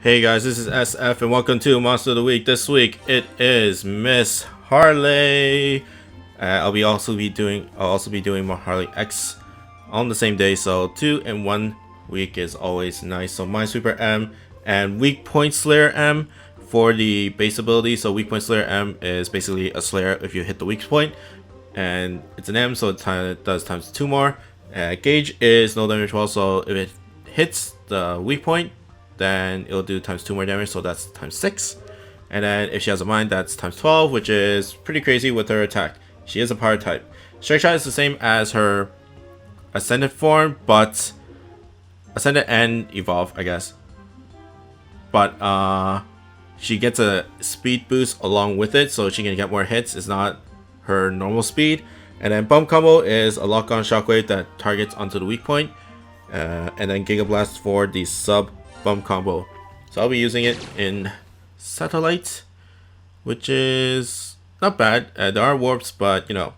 Hey guys, this is SF and welcome to Monster of the Week. This week it is Miss Harley. I'll also be doing more Harley X on the same day, so 2 in 1 week is always nice. So Minesweeper M and Weak Point Slayer M for the base ability. So Weak Point Slayer M is basically a Slayer if you hit the weak point, and it's an M, so it does times 2 more. Gauge is no damage well, so if it hits the weak point, then it'll do times 2 more damage, so that's times 6. And then if she has a mind, that's times 12, which is pretty crazy with her attack. She is a power type. Strike Shot is the same as her Ascended form, but Ascended and Evolve, I guess. But she gets a speed boost along with it, so she can get more hits. It's not her normal speed. And then Bump Combo is a lock-on shockwave that targets onto the weak point. And then Giga Blast for the sub bump combo. So I'll be using it in Satellite, which is not bad. There are warps, but you know,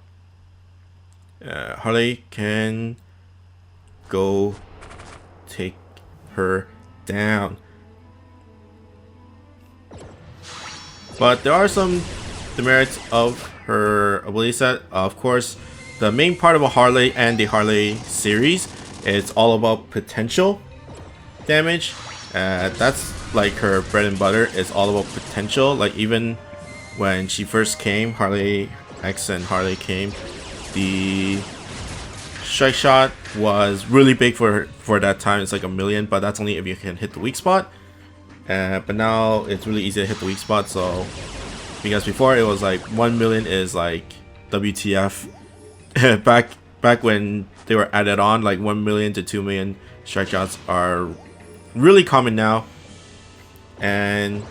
Harley can go take her down. But there are some demerits of her ability set. Of course, the main part of a Harley and the Harley series, it's all about potential damage. That's like her bread and butter. Is all about potential. Like even when she first came, Harley X and Harley came, the Strike Shot was really big for that time. It's like 1 million, but that's only if you can hit the weak spot. But now it's really easy to hit the weak spot. So because before it was like 1 million is like WTF. back when they were added on, like 1 million to 2 million strike shots are really common now. And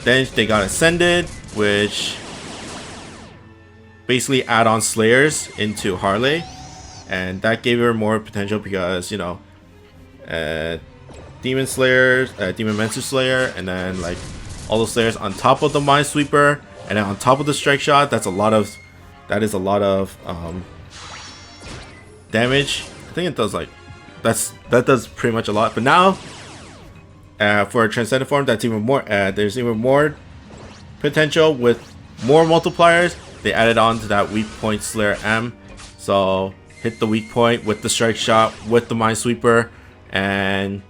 then they got Ascended, which basically add on Slayers into Harley, and that gave her more potential because, you know, Demon Slayers, Demon Mancer Slayer, and then like all the Slayers on top of the Minesweeper, and then on top of the Strike Shot. That is a lot of damage. I think it does like that does pretty much a lot. But now for a Transcendent form, that's even more. There's even more potential with more multipliers. They added on to that Weak Point Slayer M. So hit the weak point with the Strike Shot with the Minesweeper, and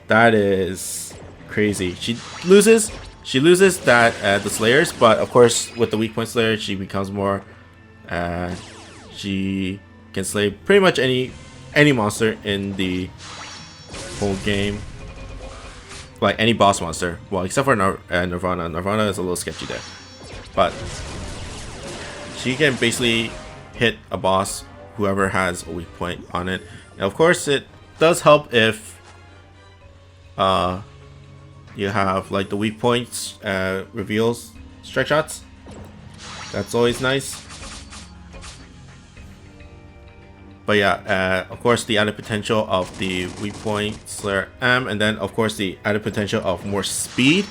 that is crazy. She loses that the Slayers, but of course with the Weak Point Slayer, she becomes more. She can slay pretty much any monster in the whole game, like any boss monster. Well, except for Nirvana. Nirvana is a little sketchy there, but she can basically hit a boss, whoever has a weak point on it. And of course, it does help if you have like the weak points reveals strike shots. That's always nice. But yeah, of course the added potential of the weak point Slayer M, and then of course the added potential of more speed.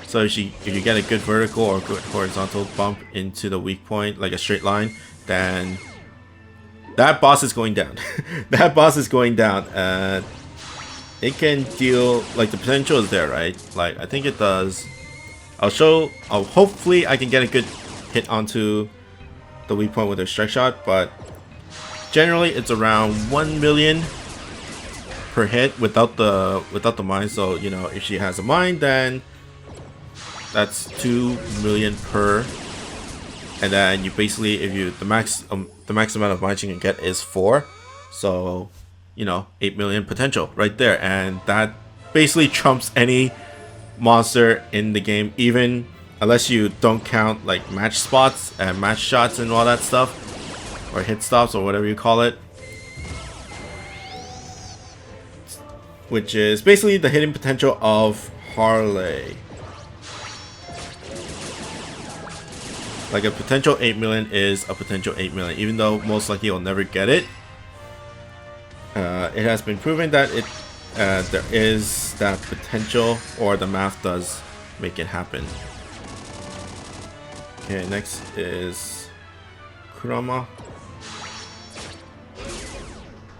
So if you get a good vertical or good horizontal bump into the weak point, like a straight line, then that boss is going down. That boss is going down. It can deal, like the potential is there, right? Like I think it does. Hopefully I can get a good hit onto the weak point with a strike shot, but generally it's around 1 million per hit without the mine. So you know, if she has a mine, then that's 2 million per. And then you basically, if you the max amount of mines you can get is 4, so you know, 8 million potential right there, and that basically trumps any monster in the game, even unless you don't count like match spots and match shots and all that stuff, or hit stops or whatever you call it, which is basically the hidden potential of Harley. Like a potential 8 million is a potential 8 million, even though most likely you'll never get it. It has been proven that there is that potential, or the math does make it happen. Okay, next is Kurama.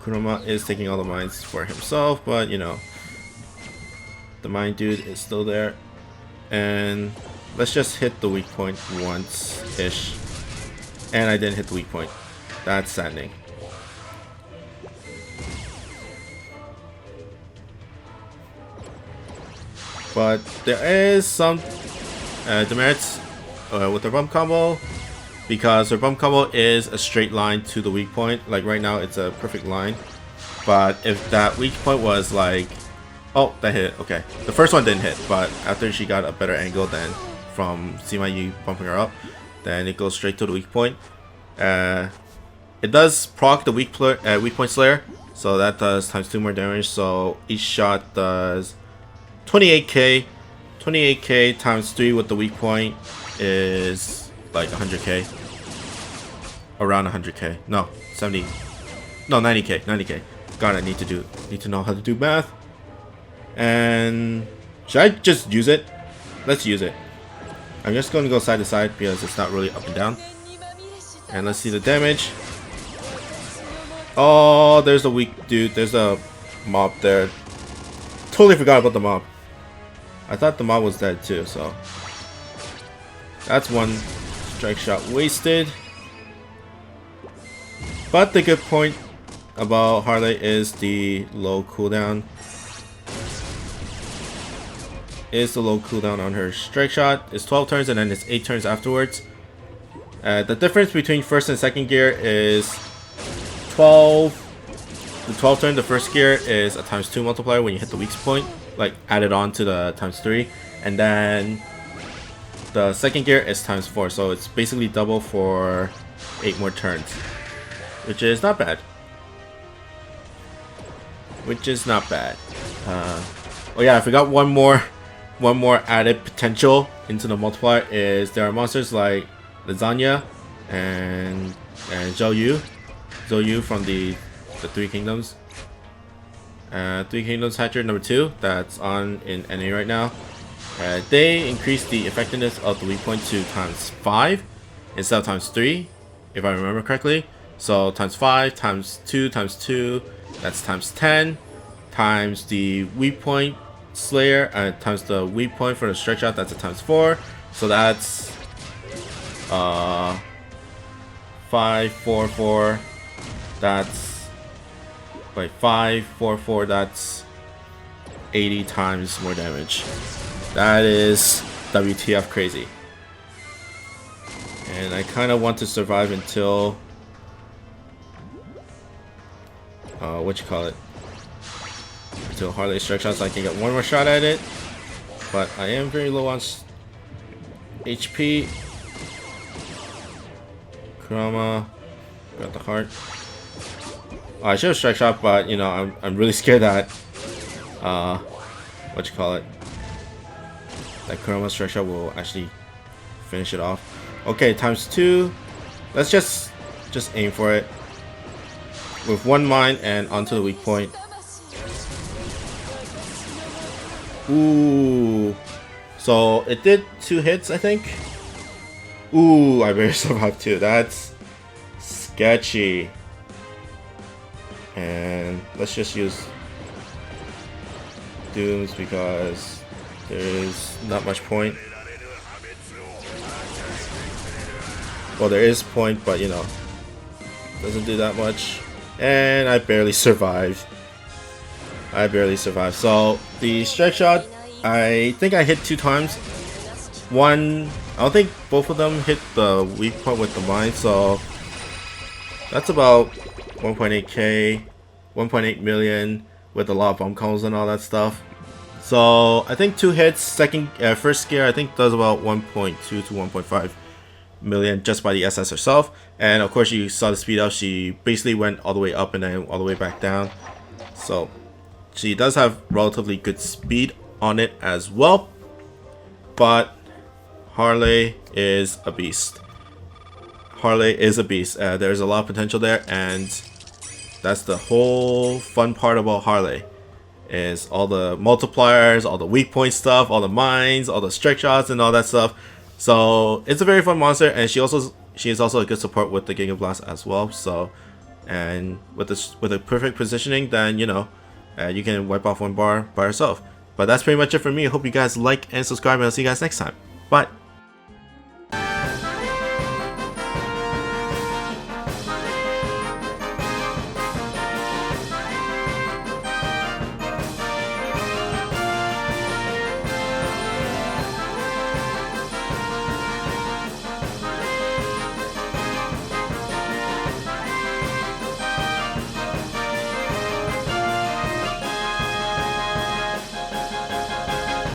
Kurama is taking all the mines for himself, but you know, The mine dude is still there. And let's just hit the weak point once-ish. And I didn't hit the weak point. That's saddening. But there is some demerits with the bump combo, because her bump combo is a straight line to the weak point. Like right now it's a perfect line, but if that weak point was like, oh, that hit, okay, the first one didn't hit, but after she got a better angle than from CMIU bumping her up, then it goes straight to the weak point. It does proc the weak point slayer, so that does times 2 more damage, so each shot does 28k. 28k times 3 with the weak point is like 100k. Around 100k. No, 70. No, 90k. 90k. God, I need to know how to do math. And should I just use it? Let's use it. I'm just going to go side to side because it's not really up and down. And let's see the damage. Oh, there's a weak dude. There's a mob there. Totally forgot about the mob. I thought the mob was dead too, so that's one strike shot wasted. But the good point about Harley is the low cooldown. The low cooldown on her strike shot. It's 12 turns and then it's 8 turns afterwards. The difference between first and second gear is 12. The 12 turn, the first gear is a times 2 multiplier when you hit the weak point, like added on to the times 3, and then the second gear is times 4, so it's basically double for 8 more turns, which is not bad. Oh yeah, I forgot one more added potential into the multiplier is there are monsters like Lasagna and Zhou from the Three Kingdoms. Three Kingdoms Hatcher number 2 that's on in NA right now. They increase the effectiveness of the weak point to times 5 instead of times 3, if I remember correctly. So times 5 times 2 times 2, that's times 10, times the weak point slayer, times the weak point for the strike shot, that's a times 4. So that's 5, 4, 4. That's like 5, 4, 4. That's 80 times more damage. That is WTF crazy. And I kind of want to survive until until Harley strike shot, so I can get one more shot at it. But I am very low on HP. Kurama got the heart. Oh, I should have strike shot, but you know, I'm really scared that that Kurama strike shot will actually finish it off. Okay, times 2. Let's just aim for it with one mine and onto the weak point. Ooh, so it did 2 hits, I think. Ooh, I barely survived 2. That's sketchy. And let's just use Dooms because there is not much point. Well, there is point, but you know, doesn't do that much. And I barely survived. So the strike shot, I think I hit 2 times. One, I don't think both of them hit the weak point with the mine, so that's about 1.8k, 1.8 million with a lot of bump combos and all that stuff. So I think 2 hits, first gear I think does about 1.2 to 1.5 million just by the SS herself. And of course you saw the speed up, she basically went all the way up and then all the way back down. So she does have relatively good speed on it as well. But Harley is a beast. There's a lot of potential there, and that's the whole fun part about Harley, is all the multipliers, all the weak point stuff, all the mines, all the strike shots and all that stuff. So it's a very fun monster, and she is also a good support with the Giga Blast as well. So, and with a perfect positioning, then you know, you can wipe off one bar by herself. But that's pretty much it for me. I hope you guys like and subscribe, and I'll see you guys next time. Bye.